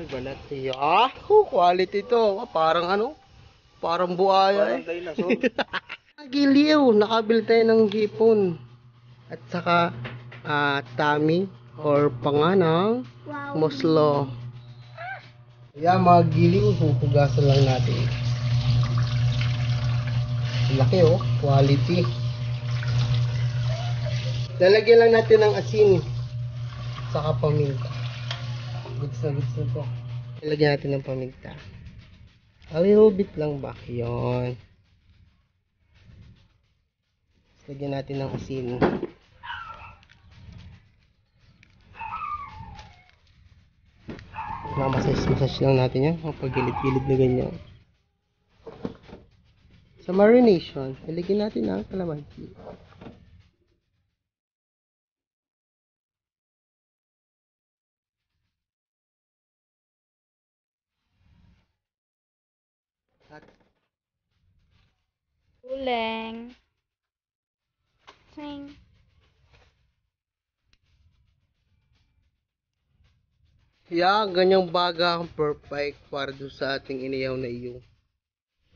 Ay, balat. Yahoo! Quality to. Parang ano? Parang buhaya eh. Parang dinosaur. Giliw. Nakabili tayo ng hipon. At saka, tami. Or panganang muslo. Yan, mga giliw. Huhugasan lang natin. Laki oh. Quality. Lalagyan lang natin ng asin. Saka paminta. Goods na to. Lalagyan natin ng paminta. A little bit lang ba? Yun. Lagyan natin ng asin. Massage lang natin yan. Pagilid-gilid na ganyan. Sa marination, ilagyan natin ng kalamansi. Uleng. Sing. Ganyang baga ang perfect para doon sa ating iniyaw na iyo.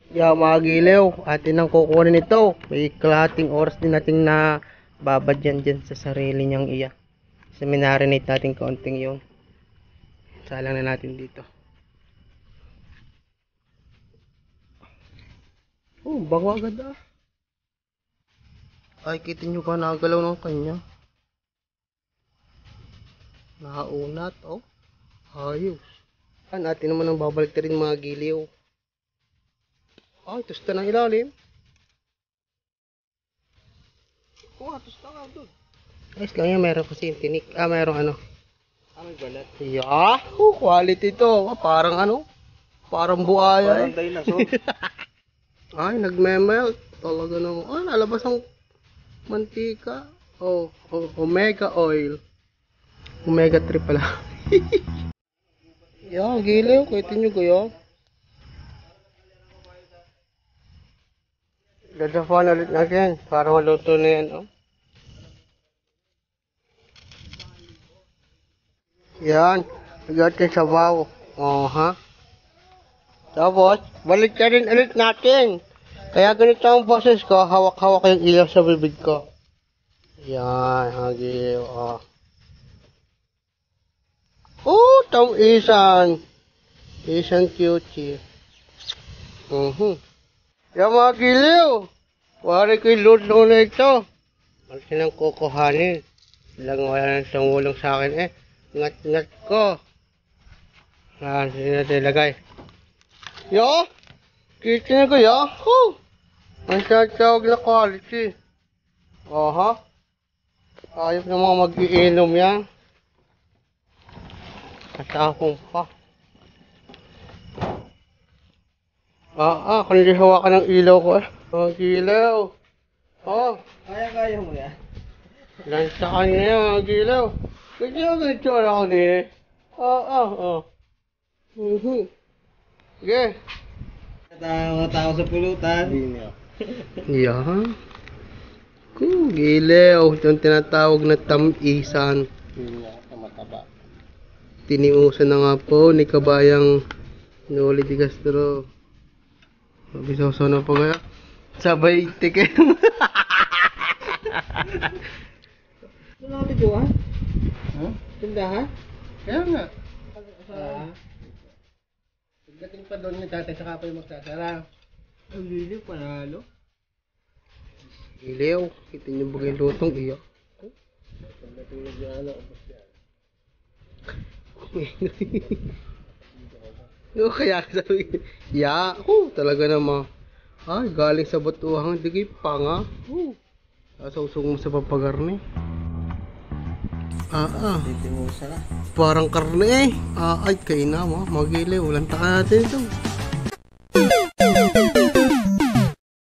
Mga gilew, atin ang kukunin ito. May kalahating oras din natin na babadyan dyan sa sarili niyang iya. So, minarinate natin kaunting yun. Salang na natin dito. Bango agad ah. Ay, kita nyo ba nagalaw ng kanya? Nakaunat, oh. Ayos. Atin naman ang babalik rin mga giliw. Ay, tusta ng ilalim. Tusta ka doon. Ayos lang yan, meron kasi yung tinik. Meron ano. May balat. Yahoo! Quality to. Parang ano? Parang buhaya Parang dinosaur. Ay, nagme-melt. Talaga naman. Nalabas ang mantika. Omega oil. Omega 3 pala. Giliw. Kita nyo kayo. Dadafan ulit natin. Para maluto na yan, oh. Yan. Lagyan sa sabaw. Tapos, balik ka rin ulit natin. Kaya ganito ang boses ko, hawak-hawak yung ilaw sa bibig ko. Yan, hagiw, oh. Isan. Isan cutie. Yan mga giliw. Wari ko yung luto na ito. Ano silang kukuhanin? Wala nang tumulong sa akin eh. Ngat-ngat ko. Sige natin ilagay. Kita na ko ang tawag na quality. Ayop na mga mag-iinom yan. Katapong pa. Kundi hawakan ng ilaw ko eh. Gilaw. Kaya mo yan. Lansa ka niya mga gilaw. Kasi ako nagtsura ko din eh. Sige. Mga tao sa pulutan. Yan. Gilaw. Ito yung tinatawag na tamisan. Tiniusan na nga po ni kabayang Noli de Castro. Sabi na pa kaya. Sabay tiket. Ano natin doon? Tindahan? Kaya nga. Pagdating pa doon ni tatay sa kapay magsasara. Ang liliw, panalo. Gilaw. Kita niyo ba yung lutong iyo? Pagdating na dyan, ubos yan. Kaya sabi, talaga naman. Galing sa batuhang, di panga. Sasausog mo sa papagarni. Titimusa na. Parang karne eh. Ay, kaina mo. Magilaw. Walang taka natin ito.